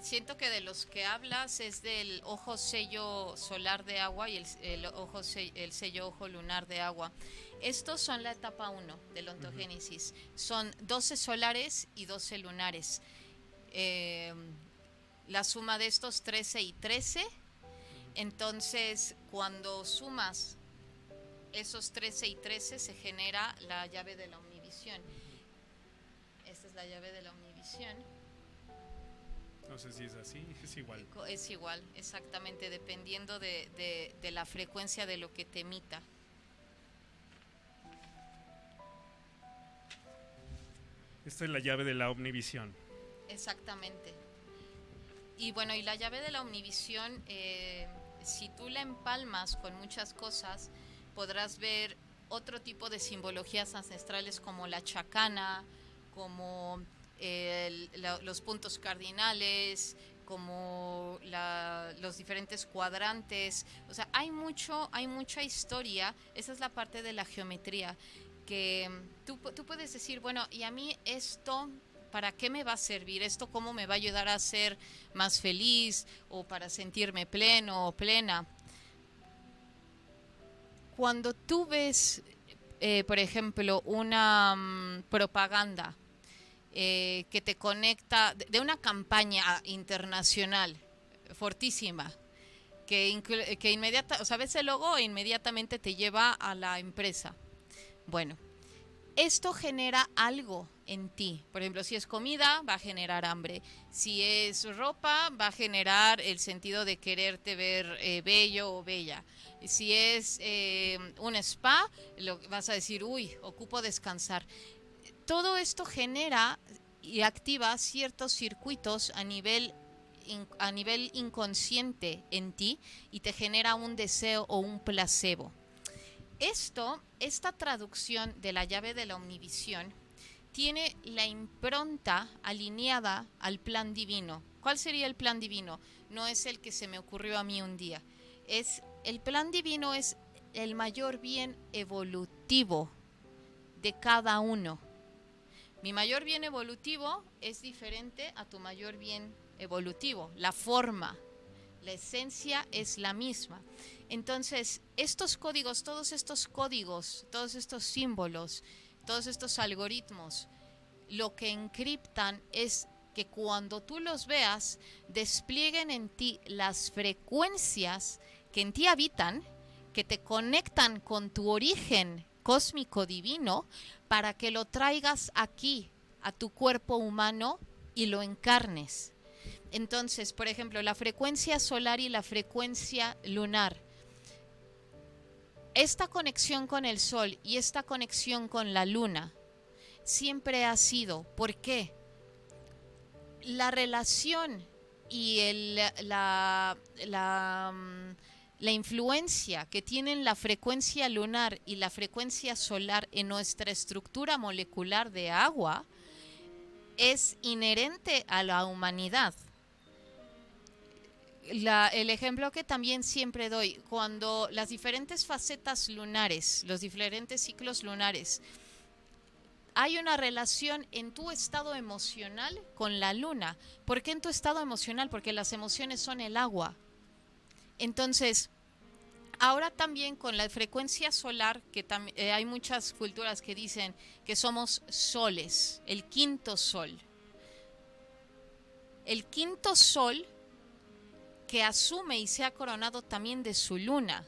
siento que de los que hablas es del ojo sello solar de agua y el sello ojo lunar de agua. Estos son la etapa 1 del ontogénesis. Son 12 solares y 12 lunares. Eh, la suma de estos 13 y 13. Entonces, cuando sumas esos 13 y 13 se genera la llave de la omnivisión. Esta es la llave de la omnivisión. No sé si es así, es igual. Es igual, exactamente, dependiendo de la frecuencia de lo que te emita. Esta es la llave de la omnivisión. Exactamente. Y bueno, y la llave de la omnivisión, si tú la empalmas con muchas cosas, podrás ver otro tipo de simbologías ancestrales como la chacana, como los puntos cardinales, como los diferentes cuadrantes. O sea, hay mucha historia. Esa es la parte de la geometría que tú puedes decir, bueno, y a mí esto, ¿para qué me va a servir? ¿Esto cómo me va a ayudar a ser más feliz o para sentirme pleno o plena? Cuando tú ves, por ejemplo, una propaganda que te conecta de una campaña internacional fortísima, que inmediata, o sea, ves el logo e inmediatamente te lleva a la empresa. Bueno, esto genera algo en ti. Por ejemplo, si es comida, va a generar hambre. Si es ropa, va a generar el sentido de quererte ver bello o bella. Si es un spa, vas a decir, uy, ocupo descansar. Todo esto genera y activa ciertos circuitos a nivel inconsciente en ti y te genera un deseo o un placebo. Esta traducción de la llave de la omnivisión tiene la impronta alineada al plan divino. ¿Cuál sería el plan divino? No es el que se me ocurrió a mí un día. El plan divino es el mayor bien evolutivo de cada uno. Mi mayor bien evolutivo es diferente a tu mayor bien evolutivo. La forma, la esencia es la misma. Entonces, estos códigos, todos estos símbolos, todos estos algoritmos, lo que encriptan es que cuando tú los veas, desplieguen en ti las frecuencias que en ti habitan, que te conectan con tu origen cósmico divino, para que lo traigas aquí, a tu cuerpo humano, y lo encarnes. Entonces, por ejemplo, la frecuencia solar y la frecuencia lunar, esta conexión con el sol y esta conexión con la luna siempre ha sido. ¿Por qué? La relación y la influencia que tienen la frecuencia lunar y la frecuencia solar en nuestra estructura molecular de agua es inherente a la humanidad. El ejemplo que también siempre doy, cuando las diferentes facetas lunares, los diferentes ciclos lunares, hay una relación en tu estado emocional con la luna. ¿Por qué en tu estado emocional? Porque las emociones son el agua. Entonces, ahora también con la frecuencia solar, que hay muchas culturas que dicen que somos soles, el quinto sol. El quinto sol que asume y se ha coronado también de su luna.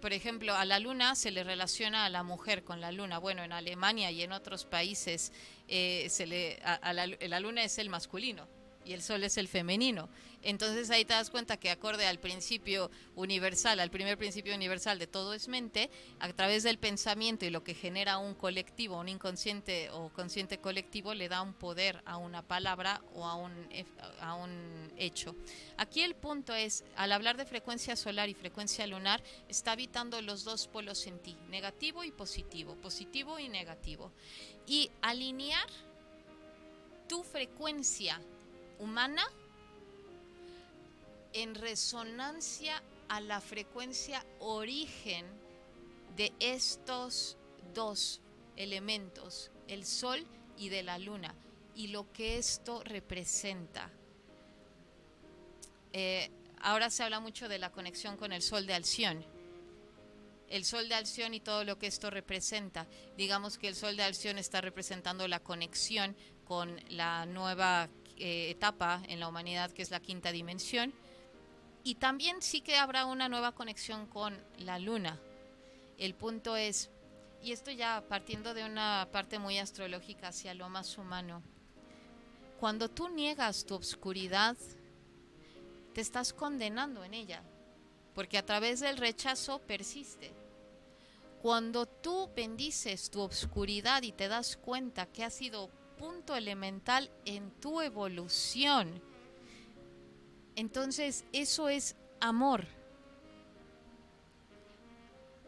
Por ejemplo, a la luna se le relaciona a la mujer con la luna. Bueno, en Alemania y en otros países la luna es el masculino y el sol es el femenino. Entonces ahí te das cuenta que acorde al principio universal, al primer principio universal de todo es mente, a través del pensamiento y lo que genera un colectivo, un inconsciente o consciente colectivo, le da un poder a una palabra o a un hecho. Aquí el punto es, al hablar de frecuencia solar y frecuencia lunar, está habitando los dos polos en ti, negativo y positivo y negativo. Y alinear tu frecuencia humana en resonancia a la frecuencia origen de estos dos elementos, el Sol y de la Luna, y lo que esto representa. Ahora se habla mucho de la conexión con el Sol de Alción. El Sol de Alción y todo lo que esto representa. Digamos que el Sol de Alción está representando la conexión con la nueva etapa en la humanidad, que es la quinta dimensión. Y también sí que habrá una nueva conexión con la Luna. El punto es, y esto ya partiendo de una parte muy astrológica hacia lo más humano, cuando tú niegas tu obscuridad, te estás condenando en ella, porque a través del rechazo persiste. Cuando tú bendices tu obscuridad y te das cuenta que ha sido punto elemental en tu evolución, entonces eso es amor.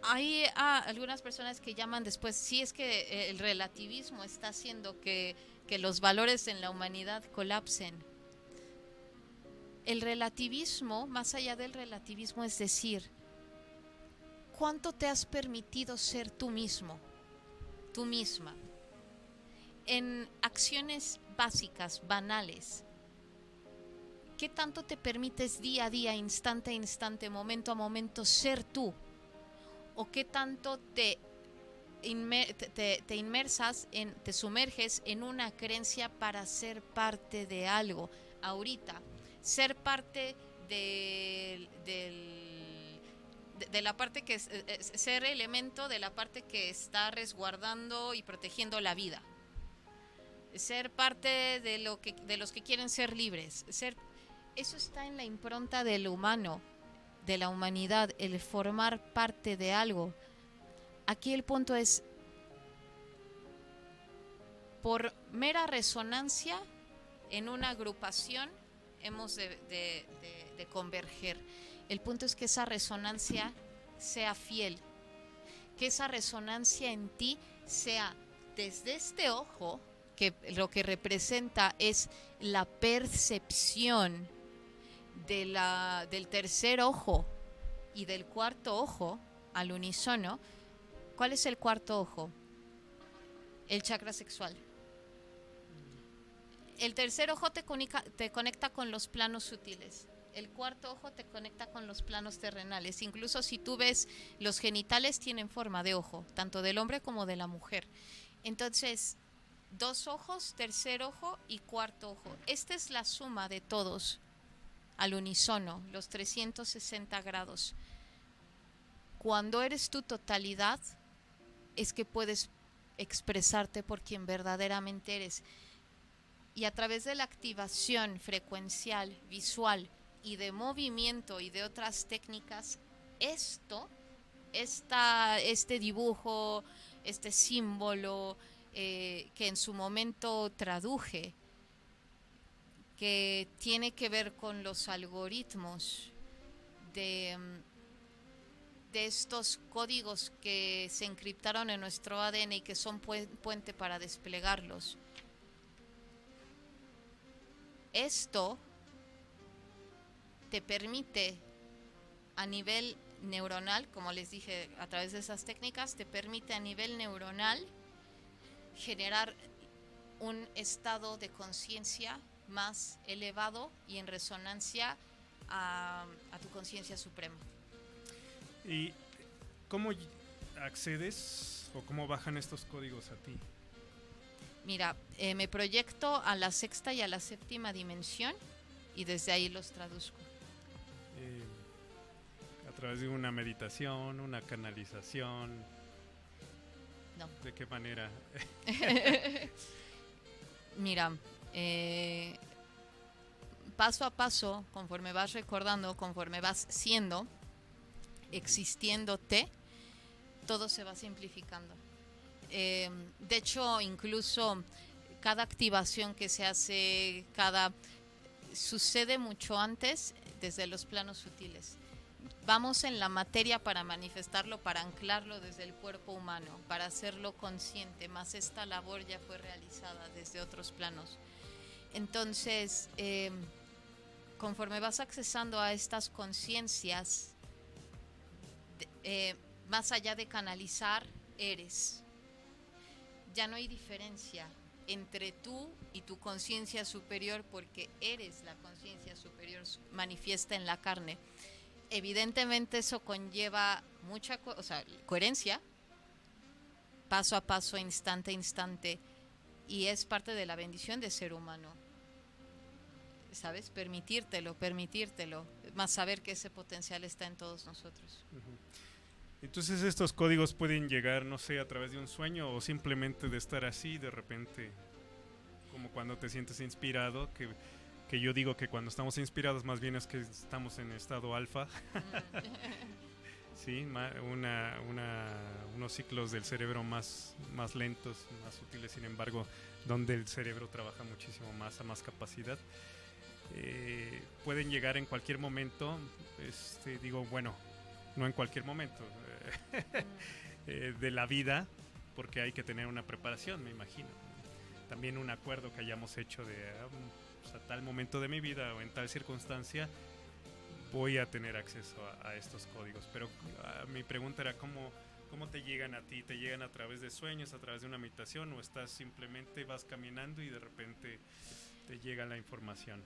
Hay algunas personas que llaman después, sí, es que el relativismo está haciendo que los valores en la humanidad colapsen. El relativismo, más allá del relativismo, es decir, ¿cuánto te has permitido ser tú mismo, tú misma? En acciones básicas, banales. ¿Qué tanto te permites día a día, instante a instante, momento a momento ser tú? ¿O qué tanto te inmersas, te sumerges en una creencia para ser parte de algo? Ahorita, ser parte de la parte que es ser elemento de la parte que está resguardando y protegiendo la vida. Ser parte de los que quieren ser libres. Eso está en la impronta del humano, de la humanidad, el formar parte de algo. Aquí el punto es, por mera resonancia en una agrupación hemos de converger. El punto es que esa resonancia sea fiel, que esa resonancia en ti sea desde este ojo, que lo que representa es la percepción del tercer ojo y del cuarto ojo al unísono. ¿Cuál es el cuarto ojo? El chakra sexual. El tercer ojo te conecta con los planos sutiles. El cuarto ojo te conecta con los planos terrenales. Incluso si tú ves, los genitales tienen forma de ojo, tanto del hombre como de la mujer. Entonces, 2 ojos, tercer ojo y cuarto ojo. Esta es la suma de todos al unísono, los 360 grados. Cuando eres tu totalidad, es que puedes expresarte por quien verdaderamente eres. Y a través de la activación frecuencial, visual y de movimiento y de otras técnicas, este dibujo, este símbolo que en su momento traduje, que tiene que ver con los algoritmos de estos códigos que se encriptaron en nuestro ADN y que son puente para desplegarlos. Esto te permite a nivel neuronal, como les dije, a través de esas técnicas, te permite a nivel neuronal generar un estado de conciencia más elevado y en resonancia a tu conciencia suprema. ¿Y cómo accedes o cómo bajan estos códigos a ti? Mira, me proyecto a la sexta y a la séptima dimensión y desde ahí los traduzco. A través de una meditación, una canalización. No. ¿De qué manera? Mira, paso a paso, conforme vas recordando, conforme vas siendo, existiéndote, todo se va simplificando. De hecho, incluso cada activación que se hace, sucede mucho antes desde los planos sutiles. Vamos en la materia para manifestarlo, para anclarlo desde el cuerpo humano, para hacerlo consciente, más esta labor ya fue realizada desde otros planos. Entonces, conforme vas accesando a estas conciencias, más allá de canalizar, eres. Ya no hay diferencia entre tú y tu conciencia superior, porque eres la conciencia superior manifiesta en la carne. Evidentemente eso conlleva mucha coherencia, paso a paso, instante a instante, y es parte de la bendición de ser humano, ¿sabes? Permitírtelo, más saber que ese potencial está en todos nosotros. Entonces estos códigos pueden llegar, no sé, a través de un sueño o simplemente de estar así de repente, como cuando te sientes inspirado, que yo digo que cuando estamos inspirados más bien es que estamos en estado alfa. Sí, unos ciclos del cerebro más lentos, más sutiles, sin embargo, donde el cerebro trabaja muchísimo más, a más capacidad. Pueden llegar en cualquier momento, digo, bueno, no en cualquier momento de la vida, porque hay que tener una preparación, me imagino. También un acuerdo que hayamos hecho de a tal momento de mi vida o en tal circunstancia voy a tener acceso a estos códigos. Pero mi pregunta era ¿cómo te llegan a ti? ¿Te llegan a través de sueños, a través de una meditación, o estás simplemente vas caminando y de repente te llega la información?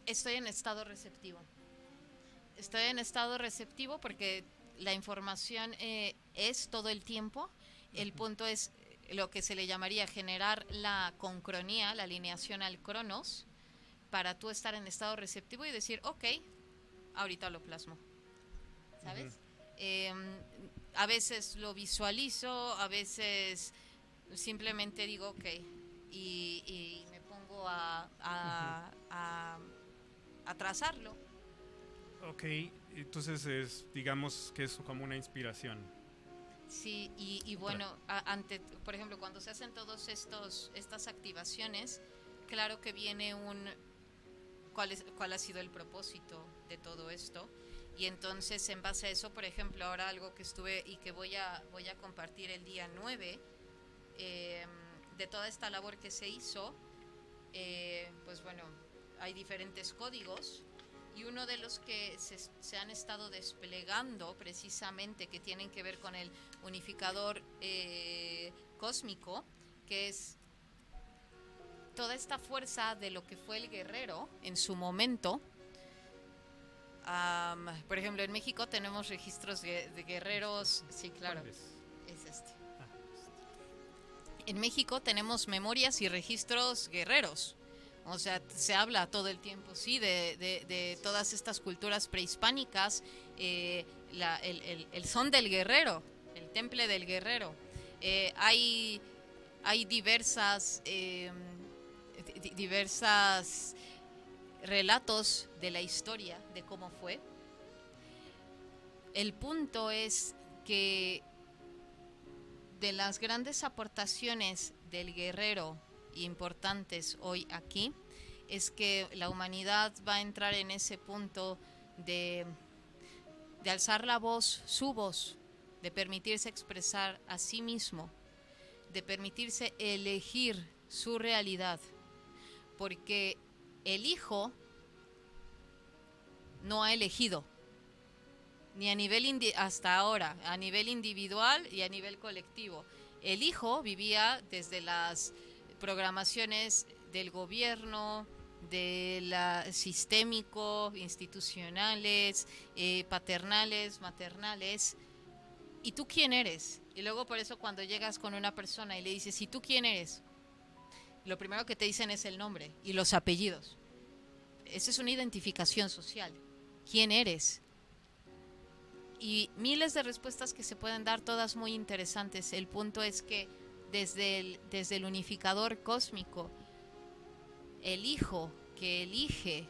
Estoy en estado receptivo. Estoy en estado receptivo porque la información es todo el tiempo. El punto es lo que se le llamaría generar la concronía, la alineación al cronos, para tú estar en estado receptivo y decir, ok, ahorita lo plasmo, ¿sabes? A veces lo visualizo, a veces simplemente digo, ok, y me pongo a trazarlo. Ok, entonces digamos que es como una inspiración. Sí, y bueno, por ejemplo, cuando se hacen todos estas activaciones, claro que viene cuál ha sido el propósito de todo esto, y entonces en base a eso, por ejemplo, ahora algo que estuve y que voy a compartir el día 9, de toda esta labor que se hizo, pues bueno, hay diferentes códigos, y uno de los que se han estado desplegando precisamente, que tienen que ver con el unificador cósmico, que es toda esta fuerza de lo que fue el guerrero en su momento. Por ejemplo, en México tenemos registros de guerreros. Sí, claro, es este. En México tenemos memorias y registros guerreros. O sea, se habla todo el tiempo, sí, de todas estas culturas prehispánicas, el son del guerrero, el temple del guerrero. Hay diversas relatos de la historia de cómo fue. El punto es que de las grandes aportaciones del guerrero importantes hoy aquí, es que la humanidad va a entrar en ese punto de alzar la voz, su voz, de permitirse expresar a sí mismo, de permitirse elegir su realidad, porque el hijo no ha elegido, ni a nivel hasta ahora, a nivel individual y a nivel colectivo. El hijo vivía desde las programaciones del gobierno, de la sistémico, institucionales, paternales, maternales. ¿Y tú quién eres? Y luego por eso cuando llegas con una persona y le dices, ¿y tú quién eres? Lo primero que te dicen es el nombre y los apellidos. Esa es una identificación social. ¿Quién eres? Y miles de respuestas que se pueden dar, todas muy interesantes. El punto es que desde el unificador cósmico, el hijo que elige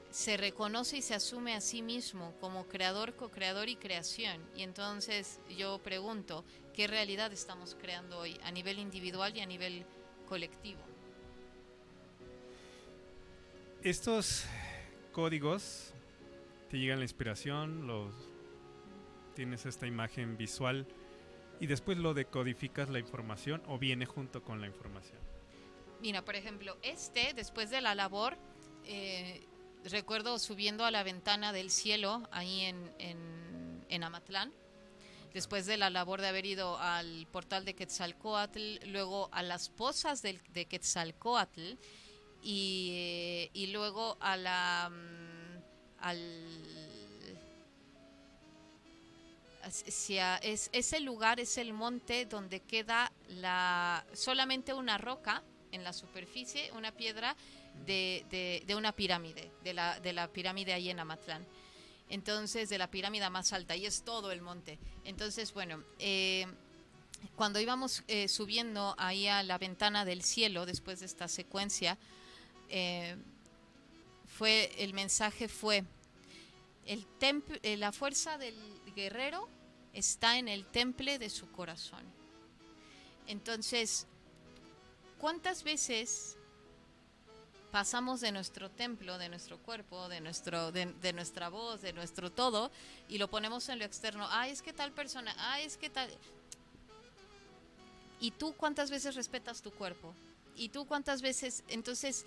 se reconoce y se asume a sí mismo como creador, co-creador y creación. Y entonces yo pregunto, ¿qué realidad estamos creando hoy a nivel individual y a nivel colectivo? Estos códigos te llegan la inspiración, tienes esta imagen visual y después lo decodificas la información o viene junto con la información. Mira, por ejemplo, después de la labor, recuerdo subiendo a la ventana del cielo ahí en Amatlán, después de la labor de haber ido al portal de Quetzalcóatl, luego a las pozas de Quetzalcóatl y luego a ese lugar es el monte donde queda solamente una roca en la superficie, una piedra de una pirámide, de la pirámide ahí en Amatlán. Entonces, de la pirámide más alta, y es todo el monte. Entonces, bueno, cuando íbamos subiendo ahí a la ventana del cielo, después de esta secuencia, el mensaje fue, la fuerza del guerrero está en el temple de su corazón. Entonces, ¿cuántas veces pasamos de nuestro templo, de nuestro cuerpo, de nuestra voz, de nuestro todo, y lo ponemos en lo externo? Es que tal persona, es que tal... ¿Y tú cuántas veces respetas tu cuerpo? ¿Y tú cuántas veces? Entonces,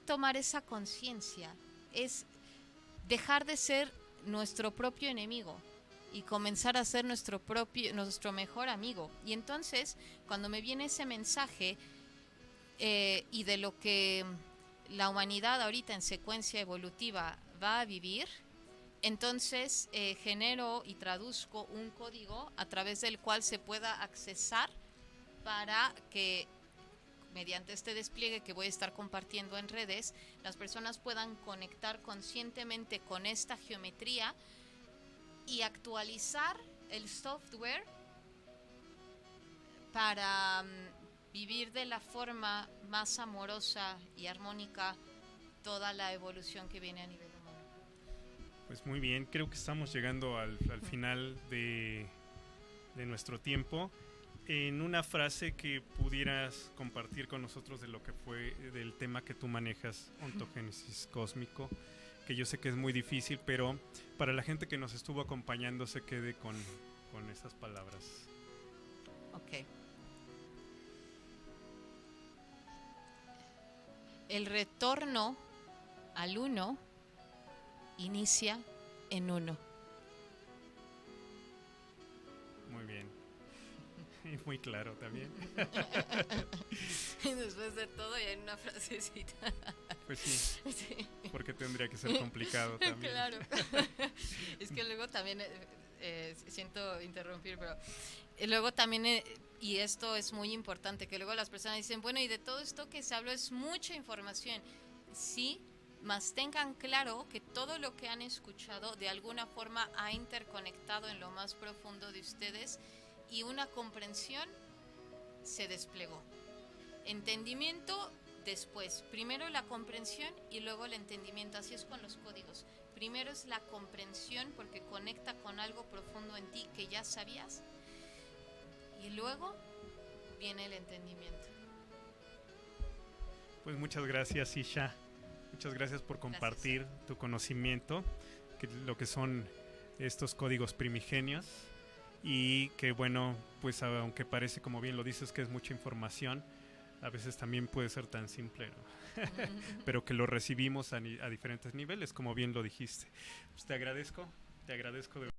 tomar esa conciencia, es dejar de ser nuestro propio enemigo y comenzar a ser nuestro mejor amigo. Y entonces, cuando me viene ese mensaje y de lo que la humanidad ahorita en secuencia evolutiva va a vivir, entonces genero y traduzco un código a través del cual se pueda accesar para que mediante este despliegue que voy a estar compartiendo en redes, las personas puedan conectar conscientemente con esta geometría y actualizar el software para vivir de la forma más amorosa y armónica toda la evolución que viene a nivel humano. Pues muy bien, creo que estamos llegando al final de nuestro tiempo. En una frase que pudieras compartir con nosotros de lo que fue del tema que tú manejas, ontogénesis cósmico, que yo sé que es muy difícil, pero para la gente que nos estuvo acompañando se quede con esas palabras. Ok. El retorno al uno inicia en uno. Muy bien. Y muy claro también. Y después de todo ya hay una frasecita. Pues sí, porque tendría que ser complicado también. Claro. Es que luego también, siento interrumpir, pero luego también, y esto es muy importante, que luego las personas dicen, bueno, y de todo esto que se habló es mucha información. Sí, mas tengan claro que todo lo que han escuchado de alguna forma ha interconectado en lo más profundo de ustedes y una comprensión se desplegó. Entendimiento después. Primero la comprensión y luego el entendimiento. Así es con los códigos. Primero es la comprensión porque conecta con algo profundo en ti que ya sabías. Y luego viene el entendimiento. Pues muchas gracias, Isha. Muchas gracias por compartir tu conocimiento, lo que son estos códigos primigenios. Y que bueno, pues aunque parece, como bien lo dices, que es mucha información, a veces también puede ser tan simple, ¿no? Pero que lo recibimos a diferentes niveles, como bien lo dijiste. Pues te agradezco de